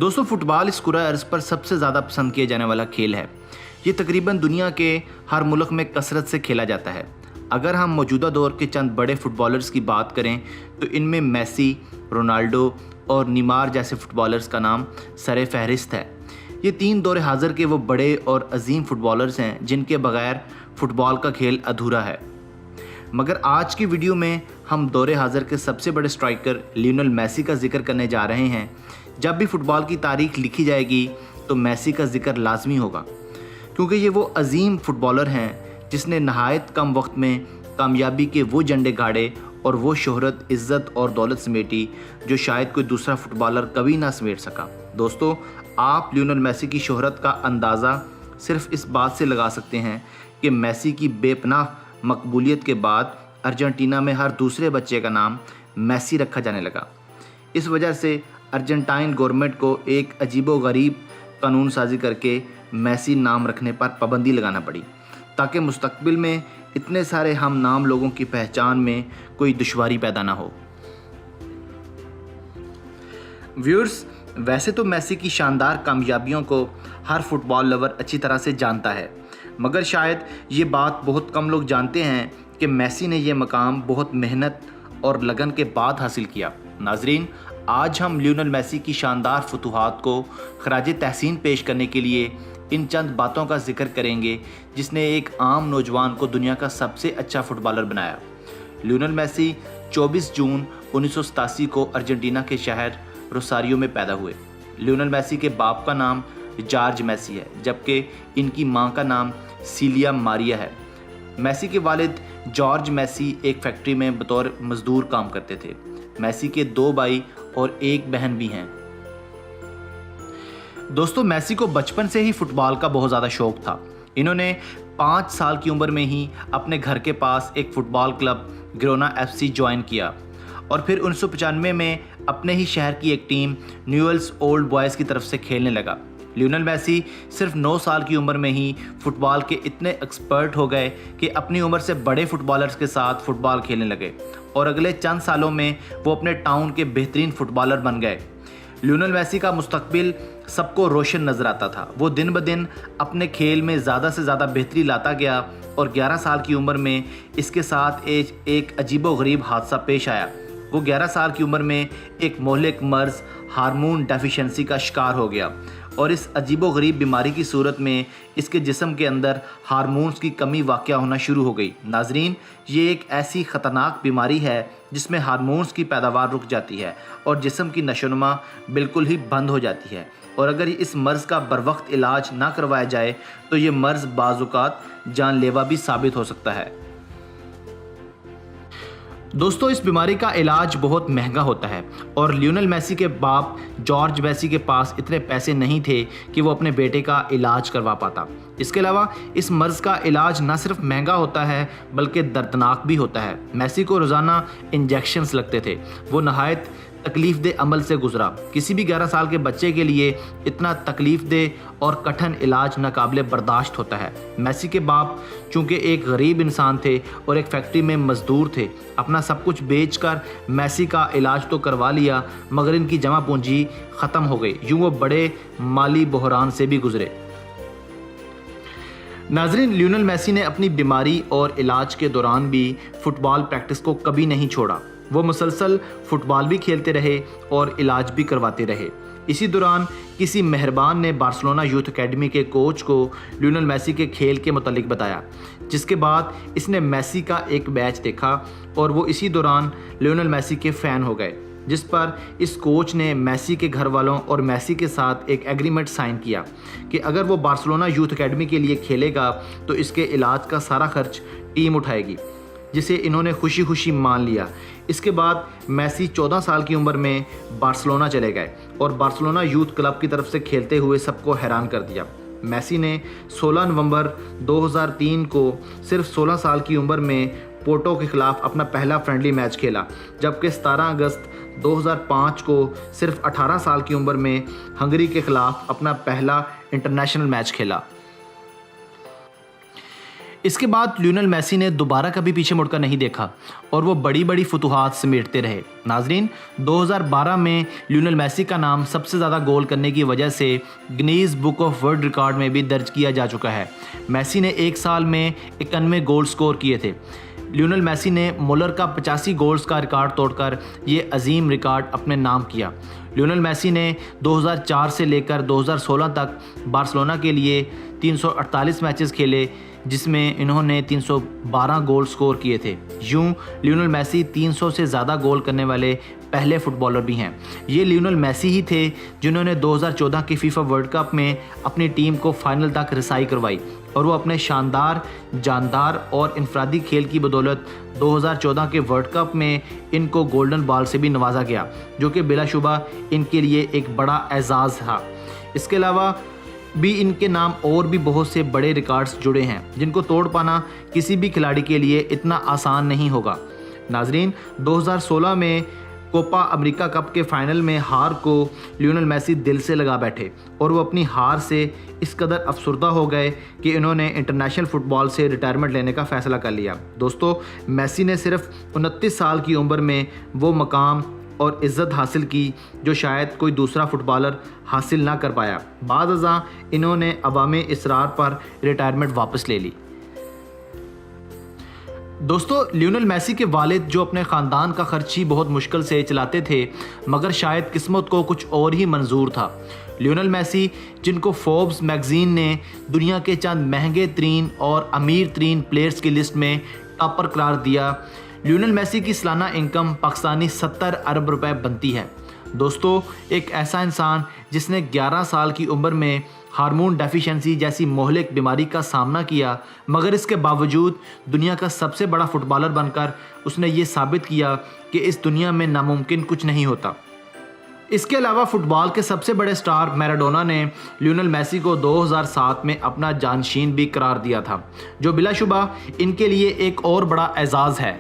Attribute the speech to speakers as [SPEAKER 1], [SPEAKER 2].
[SPEAKER 1] دوستو فٹ بال اس کرۂ ارض پر سب سے زیادہ پسند کیا جانے والا کھیل ہے۔ یہ تقریباً دنیا کے ہر ملک میں کثرت سے کھیلا جاتا ہے۔ اگر ہم موجودہ دور کے چند بڑے فٹ بالرز کی بات کریں تو ان میں میسی، رونالڈو اور نیمار جیسے فٹ بالرز کا نام سر فہرست ہے۔ یہ تین دور حاضر کے وہ بڑے اور عظیم فٹ بالرز ہیں جن کے بغیر فٹ بال کا کھیل ادھورا ہے۔ مگر آج کی ویڈیو میں ہم دور حاضر کے سب سے بڑے سٹرائکر لیونل میسی کا ذکر کرنے جا رہے ہیں۔ جب بھی فٹ بال کی تاریخ لکھی جائے گی تو میسی کا ذکر لازمی ہوگا، کیونکہ یہ وہ عظیم فٹ بالر ہیں جس نے نہایت کم وقت میں کامیابی کے وہ جھنڈے گاڑے اور وہ شہرت، عزت اور دولت سمیٹی جو شاید کوئی دوسرا فٹ بالر کبھی نہ سمیٹ سکا۔ دوستو، آپ لیونل میسی کی شہرت کا اندازہ صرف اس بات سے لگا سکتے ہیں کہ میسی کی بے پناہ مقبولیت کے بعد ارجنٹینا میں ہر دوسرے بچے کا نام میسی رکھا جانے لگا۔ اس وجہ سے ارجنٹائن گورنمنٹ کو ایک عجیب و غریب قانون سازی کر کے میسی نام رکھنے پر پابندی لگانا پڑی، تاکہ مستقبل میں اتنے سارے ہم نام لوگوں کی پہچان میں کوئی دشواری پیدا نہ ہو۔ ویورز، ویسے تو میسی کی شاندار کامیابیوں کو ہر فٹ بال لور اچھی طرح سے جانتا ہے، مگر شاید یہ بات بہت کم لوگ جانتے ہیں کہ میسی نے یہ مقام بہت محنت اور لگن کے بعد حاصل کیا۔ ناظرین، آج ہم لیونل میسی کی شاندار فتوحات کو خراج تحسین پیش کرنے کے لیے ان چند باتوں کا ذکر کریں گے جس نے ایک عام نوجوان کو دنیا کا سب سے اچھا فٹ بالر بنایا۔ لیونل میسی 24 جون 1987 کو ارجنٹینا کے شہر روساریو میں پیدا ہوئے۔ لیونل میسی کے باپ کا نام جارج میسی ہے، جبکہ ان کی ماں کا نام سیلیا ماریا ہے۔ میسی کے والد جارج میسی ایک فیکٹری میں بطور مزدور کام کرتے تھے۔ میسی کے 2 بھائی اور 1 بہن بھی ہیں۔ دوستو، میسی کو بچپن سے ہی فٹ بال کا بہت زیادہ شوق تھا۔ انہوں نے 5 سال کی عمر میں ہی اپنے گھر کے پاس ایک فٹ بال کلب گرونا FC جوائن کیا اور پھر 1995 میں اپنے ہی شہر کی ایک ٹیم نیولز اولڈ بوائز کی طرف سے کھیلنے لگا۔ لیونل میسی صرف 9 سال کی عمر میں ہی فٹ بال کے اتنے ایکسپرٹ ہو گئے کہ اپنی عمر سے بڑے فٹ بالرز کے ساتھ فٹ بال کھیلنے لگے اور اگلے چند سالوں میں وہ اپنے ٹاؤن کے بہترین فٹ بالر بن گئے۔ لیونل میسی کا مستقبل سب کو روشن نظر آتا تھا۔ وہ دن بدن اپنے کھیل میں زیادہ سے زیادہ بہتری لاتا گیا اور 11 سال کی عمر میں اس کے ساتھ ایک عجیب و غریب حادثہ پیش آیا۔ وہ 11 سال کی عمر میں ایک مہلک مرض ہارمون ڈیفیشنسی کا شکار ہو گیا اور اس عجیب و غریب بیماری کی صورت میں اس کے جسم کے اندر ہارمونز کی کمی واقع ہونا شروع ہو گئی۔ ناظرین، یہ ایک ایسی خطرناک بیماری ہے جس میں ہارمونز کی پیداوار رک جاتی ہے اور جسم کی نشو و نما بالکل ہی بند ہو جاتی ہے، اور اگر اس مرض کا بروقت علاج نہ کروایا جائے تو یہ مرض بعض اوقات جان لیوا بھی ثابت ہو سکتا ہے۔ دوستو، اس بیماری کا علاج بہت مہنگا ہوتا ہے اور لیونل میسی کے باپ جارج میسی کے پاس اتنے پیسے نہیں تھے کہ وہ اپنے بیٹے کا علاج کروا پاتا۔ اس کے علاوہ اس مرض کا علاج نہ صرف مہنگا ہوتا ہے بلکہ دردناک بھی ہوتا ہے۔ میسی کو روزانہ انجیکشنز لگتے تھے۔ وہ نہایت تکلیف دہ عمل سے گزرا۔ کسی بھی 11 سال کے بچے کے لیے اتنا تکلیف دہ اور کٹھن علاج ناقابل برداشت ہوتا ہے۔ میسی کے باپ چونکہ ایک غریب انسان تھے اور ایک فیکٹری میں مزدور تھے، اپنا سب کچھ بیچ کر میسی کا علاج تو کروا لیا مگر ان کی جمع پونجی ختم ہو گئی۔ یوں وہ بڑے مالی بحران سے بھی گزرے۔ ناظرین، لیونل میسی نے اپنی بیماری اور علاج کے دوران بھی فٹ بال پریکٹس کو کبھی نہیں چھوڑا۔ وہ مسلسل فٹ بال بھی کھیلتے رہے اور علاج بھی کرواتے رہے۔ اسی دوران کسی مہربان نے بارسلونا یوتھ اکیڈمی کے کوچ کو لیونل میسی کے کھیل کے متعلق بتایا، جس کے بعد اس نے میسی کا ایک میچ دیکھا اور وہ اسی دوران لیونل میسی کے فین ہو گئے، جس پر اس کوچ نے میسی کے گھر والوں اور میسی کے ساتھ ایک ایگریمنٹ سائن کیا کہ اگر وہ بارسلونا یوتھ اکیڈمی کے لیے کھیلے گا تو اس کے علاج کا سارا خرچ ٹیم اٹھائے گی، جسے انہوں نے خوشی خوشی مان لیا۔ اس کے بعد میسی 14 سال کی عمر میں بارسلونا چلے گئے اور بارسلونا یوتھ کلب کی طرف سے کھیلتے ہوئے سب کو حیران کر دیا۔ میسی نے 16 نومبر 2003 کو صرف 16 سال کی عمر میں پورٹو کے خلاف اپنا پہلا فرینڈلی میچ کھیلا، جبکہ 17 اگست 2005 کو صرف 18 سال کی عمر میں ہنگری کے خلاف اپنا پہلا انٹرنیشنل میچ کھیلا۔ اس کے بعد لیونل میسی نے دوبارہ کبھی پیچھے مڑ کر نہیں دیکھا اور وہ بڑی بڑی فتوحات سمیٹتے رہے۔ ناظرین، 2012 میں لیونل میسی کا نام سب سے زیادہ گول کرنے کی وجہ سے Guinness book of world record میں بھی درج کیا جا چکا ہے۔ میسی نے ایک سال میں 91 گول سکور کیے تھے۔ لیونل میسی نے مولر کا 85 گولز کا ریکارڈ توڑ کر یہ عظیم ریکارڈ اپنے نام کیا۔ لیونل میسی نے 2004 سے لے کر 2016 تک بارسلونا کے لیے 348 میچز کھیلے، جس میں انہوں نے 312 گول سکور کیے تھے۔ یوں لیونل میسی 300 سے زیادہ گول کرنے والے پہلے فٹ بالر بھی ہیں۔ یہ لیونل میسی ہی تھے جنہوں نے 2014 کی فیفا ورلڈ کپ میں اپنی ٹیم کو فائنل تک رسائی کروائی، اور وہ اپنے شاندار، جاندار اور انفرادی کھیل کی بدولت 2014 کے ورلڈ کپ میں ان کو گولڈن بال سے بھی نوازا گیا، جو کہ بلا شبہ ان کے لیے ایک بڑا اعزاز تھا۔ اس کے علاوہ بھی ان کے نام اور بھی بہت سے بڑے ریکارڈز جڑے ہیں جن کو توڑ پانا کسی بھی کھلاڑی کے لیے اتنا آسان نہیں ہوگا۔ ناظرین، 2016 میں کوپا امریکہ کپ کے فائنل میں ہار کو لیونل میسی دل سے لگا بیٹھے، اور وہ اپنی ہار سے اس قدر افسردہ ہو گئے کہ انہوں نے انٹرنیشنل فٹ بال سے ریٹائرمنٹ لینے کا فیصلہ کر لیا۔ دوستو، میسی نے صرف 29 سال کی عمر میں وہ مقام اور عزت حاصل کی جو شاید کوئی دوسرا فٹ بالر حاصل نہ کر پایا۔ بعد ازاں انہوں نے عوامی اصرار پر ریٹائرمنٹ واپس لے لی۔ دوستو، لیونل میسی کے والد جو اپنے خاندان کا خرچ ہی بہت مشکل سے چلاتے تھے، مگر شاید قسمت کو کچھ اور ہی منظور تھا۔ لیونل میسی، جن کو فوربس میگزین نے دنیا کے چند مہنگے ترین اور امیر ترین پلیئرز کی لسٹ میں ٹاپر قرار دیا، لیونل میسی کی سالانہ انکم پاکستانی 70 ارب روپے بنتی ہے۔ دوستو، ایک ایسا انسان جس نے 11 سال کی عمر میں ہارمون ڈیفیشنسی جیسی مہلک بیماری کا سامنا کیا، مگر اس کے باوجود دنیا کا سب سے بڑا فٹ بالر بن کر اس نے یہ ثابت کیا کہ اس دنیا میں ناممکن کچھ نہیں ہوتا۔ اس کے علاوہ فٹ بال کے سب سے بڑے سٹار میراڈونا نے لیونل میسی کو 2007 میں اپنا جانشین بھی قرار دیا تھا، جو بلا شبہ ان کے لیے ایک اور بڑا اعزاز ہے۔